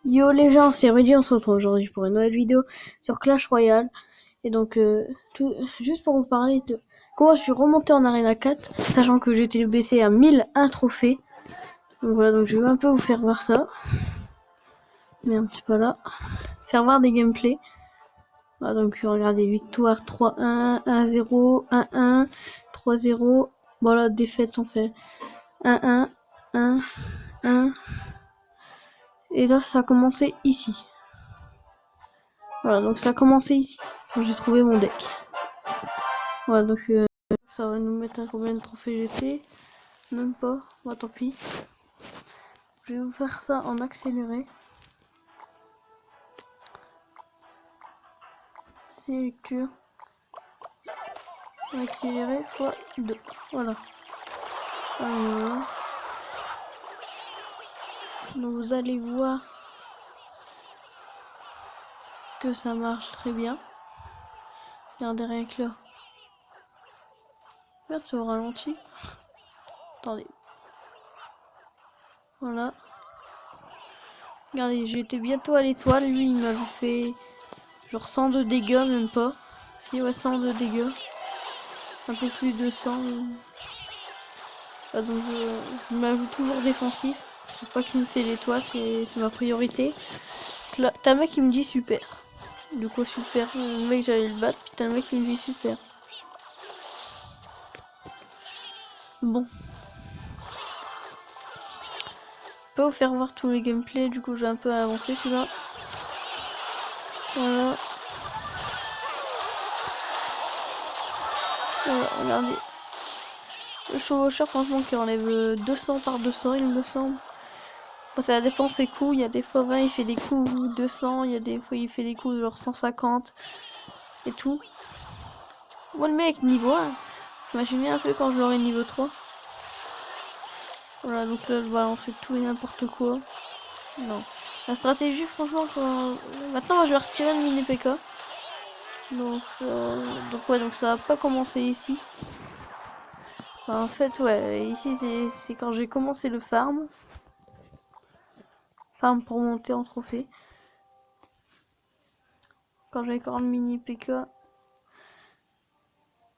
Yo les gens, c'est Rudy, on se retrouve aujourd'hui pour une nouvelle vidéo sur Clash Royale. Et donc, juste pour vous parler de comment je suis remonté en Arena 4, sachant que j'étais baissé à 1001 trophées. Donc voilà, donc je vais un peu vous faire voir ça. Merde, c'est pas là. Faire voir des gameplays. Voilà, donc regardez, victoire 3-1, 1-0, 1-1, 3-0. Voilà, défaite sans faire 1-1, 1-1. Et là, ça a commencé ici. Voilà, donc ça a commencé ici, quand j'ai trouvé mon deck. Voilà, donc ça va nous mettre à combien de trophées j'étais? Même pas, bah tant pis. Je vais vous faire ça en accéléré. Lecture. Accéléré x 2. Voilà. Alors, donc vous allez voir que ça marche très bien. Regardez rien que là. Merde, c'est au ralenti. Attendez. Voilà. Regardez, j'étais bientôt à l'étoile. Lui, il m'avait fait genre 100 de dégâts, même pas. Si, ouais, 100 de dégâts. Un peu plus de 100. Ah, donc je m'ajoute toujours défensif. Faut pas qu'il me fait l'étoile, c'est ma priorité. Là, t'as un mec qui me dit super. Du coup super, le mec j'allais le battre, puis t'as un mec qui me dit super. Bon. Je peux pas vous faire voir tous les gameplays, du coup j'ai un peu avancé celui-là. Voilà. Voilà, regardez. Le chevaucheur franchement qui enlève 200 par 200 il me semble. Bon, ça dépend ses coups, il y a des fois 20 il fait des coups 200, il y a des fois il fait des coups genre 150 et tout. Moi le mec niveau 1, imaginez un peu quand je l'aurai niveau 3. Voilà, donc là je balancer tout et n'importe quoi. Non. La stratégie franchement maintenant moi, je vais retirer le mini PK. Donc ouais, donc ça va pas commencer ici. Enfin, en fait ouais, ici c'est quand j'ai commencé le farm. Farm pour monter en trophée. Quand j'avais encore le mini PK.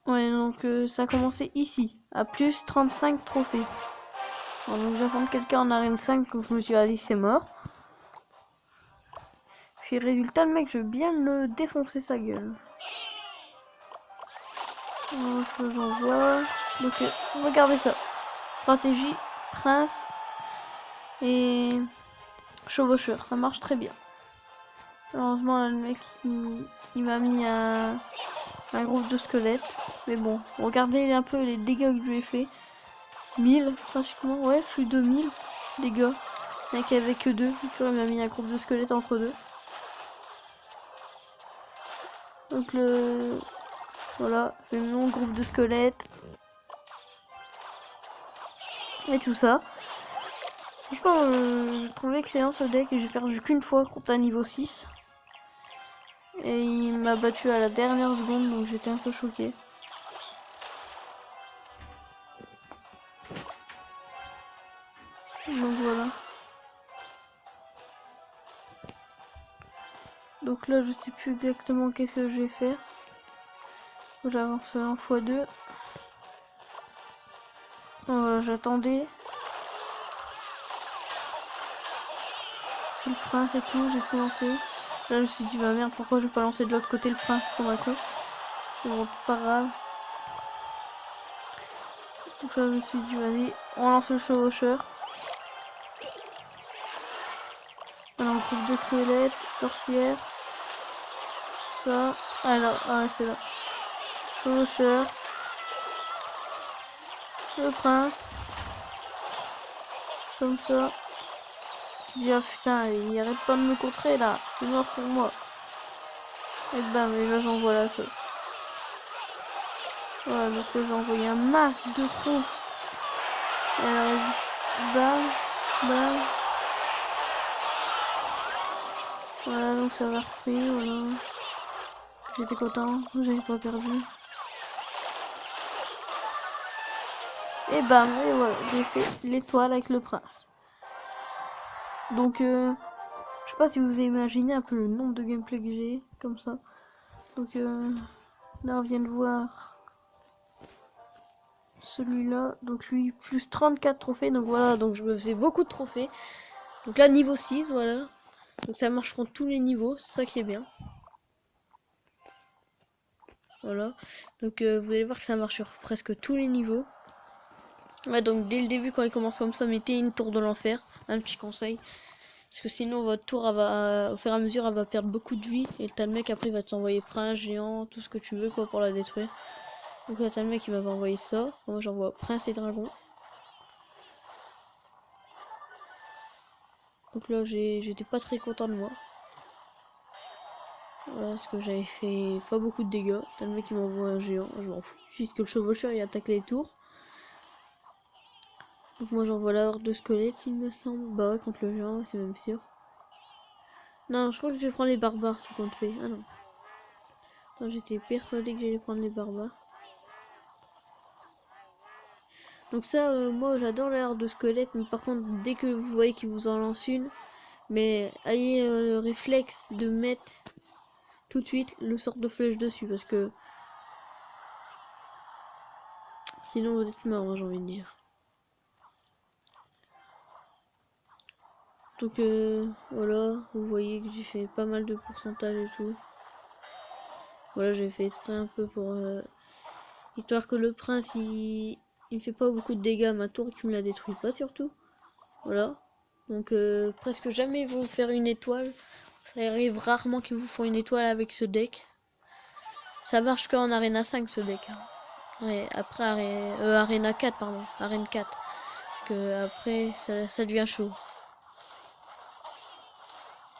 Ouais, donc ça a commencé ici, à plus 35 trophées. Bon, donc j'attends quelqu'un en arène 5, donc je me suis dit c'est mort. Puis résultat, le mec, je veux bien le défoncer sa gueule. Donc j'envoie. Donc regardez ça. Stratégie, prince et chevaucheur, ça marche très bien. Heureusement là, le mec il m'a mis un groupe de squelettes. Mais bon, regardez un peu les dégâts que je lui ai fait. 1000 pratiquement, ouais, plus de 1000 dégâts. Le mec avait que 2, il m'a mis un groupe de squelettes entre deux. Donc voilà, j'ai mis mon groupe de squelettes. Et tout ça. Franchement, je trouvais excellent ce deck et j'ai perdu qu'une fois contre un niveau 6. Et il m'a battu à la dernière seconde, donc j'étais un peu choqué. Donc voilà. Donc là, je sais plus exactement qu'est-ce que je vais faire. J'avance en x2. Voilà, j'attendais. C'est le prince et tout, j'ai tout lancé. Là, je me suis dit, bah merde, pourquoi je vais pas lancer de l'autre côté le prince comme un con. C'est bon, pas grave. Donc là, je me suis dit, vas-y, on lance le chevaucheur. Alors, groupe de squelettes, sorcière. Ça. Alors, ah ouais, c'est là. Chevaucheur. Le prince. Comme ça. Je dis, ah putain, il arrête pas de me contrer là. C'est mort pour moi. Et bam, et là, j'envoie la sauce. Voilà, donc là, j'ai envoyé un masse de trous. Et elle arrive. Bam, bam. Voilà, donc ça va repris, voilà. J'étais content, j'avais pas perdu. Et bam, et voilà, j'ai fait l'étoile avec le prince. Donc Je sais pas si vous imaginez un peu le nombre de gameplay que j'ai, comme ça. Donc là on vient de voir celui-là. Donc lui, plus 34 trophées. Donc voilà, donc je me faisais beaucoup de trophées. Donc là, niveau 6, voilà. Donc ça marche pour tous les niveaux, c'est ça qui est bien. Voilà. Donc vous allez voir que ça marche sur presque tous les niveaux. Ouais, donc dès le début, quand il commence comme ça, mettez une tour de l'enfer. Un petit conseil. Parce que sinon, votre tour, elle va, au fur et à mesure, elle va perdre beaucoup de vie. Et t'as le mec, après, il va t'envoyer prince, géant, tout ce que tu veux, quoi, pour la détruire. Donc là, t'as le mec qui va m'envoyer ça. Moi, j'envoie prince et dragon. Donc là, j'étais pas très content de moi. Voilà, parce que j'avais fait pas beaucoup de dégâts. T'as le mec qui m'envoie un géant, je m'en fous. Puisque le chevaucheur, il attaque les tours. Donc moi, j'envoie la horde de squelettes, il me semble. Bah ouais, contre le géant, c'est même sûr. Non, je crois que je vais prendre les barbares, tout compte fait. Ah non. J'étais persuadée que j'allais prendre les barbares. Donc ça, moi j'adore la horde de squelettes, mais par contre, dès que vous voyez qu'il vous en lance une, mais ayez le réflexe de mettre tout de suite le sort de flèche dessus, parce que sinon vous êtes mort, j'ai envie de dire. Donc voilà, vous voyez que j'ai fait pas mal de pourcentage et tout. Voilà, j'ai fait exprès un peu pour histoire que le prince il me fait pas beaucoup de dégâts à ma tour, qu'il me la détruit pas surtout. Voilà. Donc presque jamais ils vont faire une étoile. Ça arrive rarement qu'ils vous font une étoile avec ce deck. Ça marche qu'en Arena 5 ce deck. Ouais, après Arena 4 pardon, Arena 4. Parce que après ça devient chaud.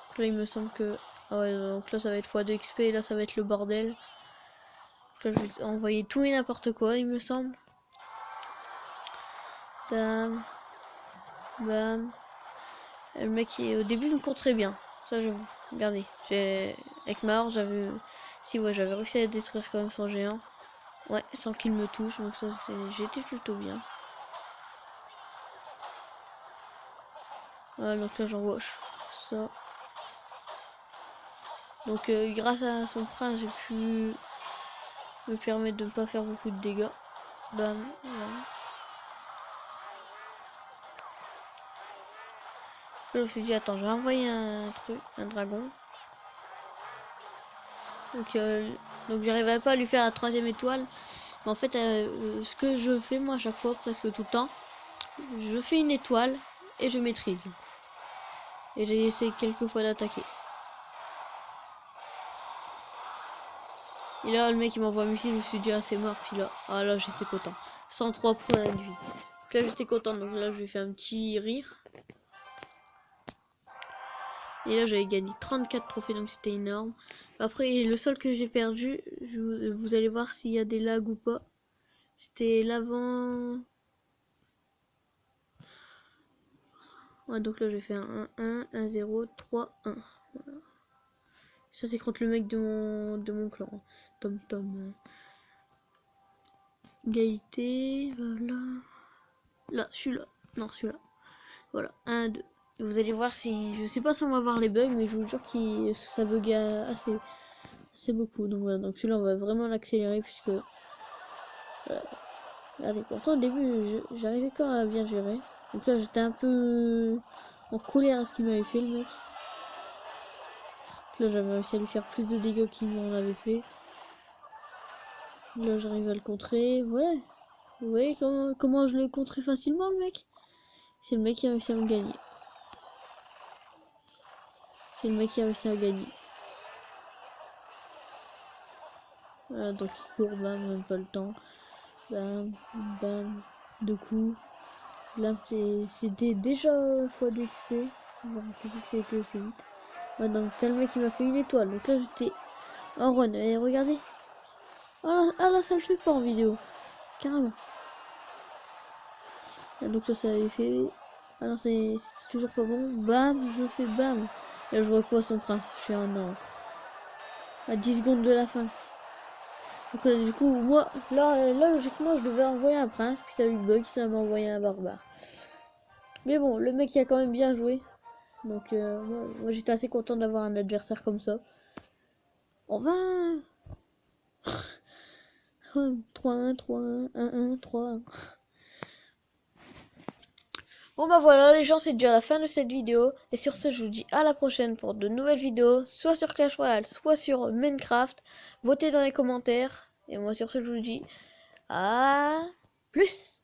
Donc là il me semble que ah ouais, donc là ça va être x2 XP et là ça va être le bordel. Donc là je vais envoyer tout et n'importe quoi il me semble. Bam. Bam. Et le mec au début me compte très bien. Ça j'avoue. Regardez. Avec ma horde j'avais. Si ouais j'avais réussi à détruire quand même son géant. Ouais, sans qu'il me touche, donc ça j'étais plutôt bien. Voilà, donc là j'envoie ça. Donc grâce à son prince j'ai pu me permettre de ne pas faire beaucoup de dégâts. Bam, bam. Je me suis dit attends, je vais envoyer un truc, un dragon. Donc j'arriverai pas à lui faire la 3ème étoile. Mais en fait ce que je fais moi à chaque fois, presque tout le temps, je fais une étoile et je maîtrise. Et j'ai essayé quelques fois d'attaquer. Et là, le mec il m'envoie un missile, je me suis dit, ah, c'est mort. Puis là, ah là, j'étais content. 103 points de vie. Donc là, j'étais content. Donc là, je vais faire un petit rire. Et là, j'avais gagné 34 trophées, donc c'était énorme. Après, le seul que j'ai perdu, vous allez voir s'il y a des lags ou pas. C'était l'avant. Ouais, donc là, j'ai fait un 1, 1, 0, 3, 1. Voilà. Ça, c'est contre le mec de mon clan. Tom Tom. Égalité, voilà. Là, celui-là. Non, celui-là. Voilà, 1, 2. Et vous allez voir si... Je sais pas si on va voir les bugs, mais je vous jure que ça bug assez beaucoup. Donc voilà, donc celui-là, on va vraiment l'accélérer, puisque... Voilà. Regardez, pourtant au début, j'arrivais quand même à bien gérer. Donc là, j'étais un peu en colère à ce qu'il m'avait fait, le mec. Donc là, j'avais réussi à lui faire plus de dégâts qu'il m'en avait fait. Là, j'arrive à le contrer. Voilà. Vous voyez comment je le contrais facilement, le mec? C'est le mec qui a réussi à me gagner. C'est le mec qui a réussi à gagner. Voilà, donc il court, bam, même pas le temps. Bam, bam, 2 coups. Là, c'était déjà x2 XP. Je me rappelle plus que c'était aussi vite. Ouais, donc tel mec il m'a fait une étoile. Donc là, j'étais en run. Et regardez. Ah là, ça le fait pas en vidéo. Carrément. Et donc ça avait fait. Alors c'était toujours pas bon. Bam, je fais bam. Et là, je vois quoi son prince. Je fais un an. À 10 secondes de la fin. Donc du coup, moi, là, logiquement, je devais envoyer un prince, puis ça a eu le bug, ça m'a envoyé un barbare. Mais bon, le mec il a quand même bien joué. Donc moi j'étais assez content d'avoir un adversaire comme ça. On va 3-1, 3-1, 1-1, 3-1. Bon bah voilà les gens, c'est déjà la fin de cette vidéo. Et sur ce, je vous dis à la prochaine pour de nouvelles vidéos, soit sur Clash Royale, soit sur Minecraft. Votez dans les commentaires. Et moi sur ce, je vous dis à plus.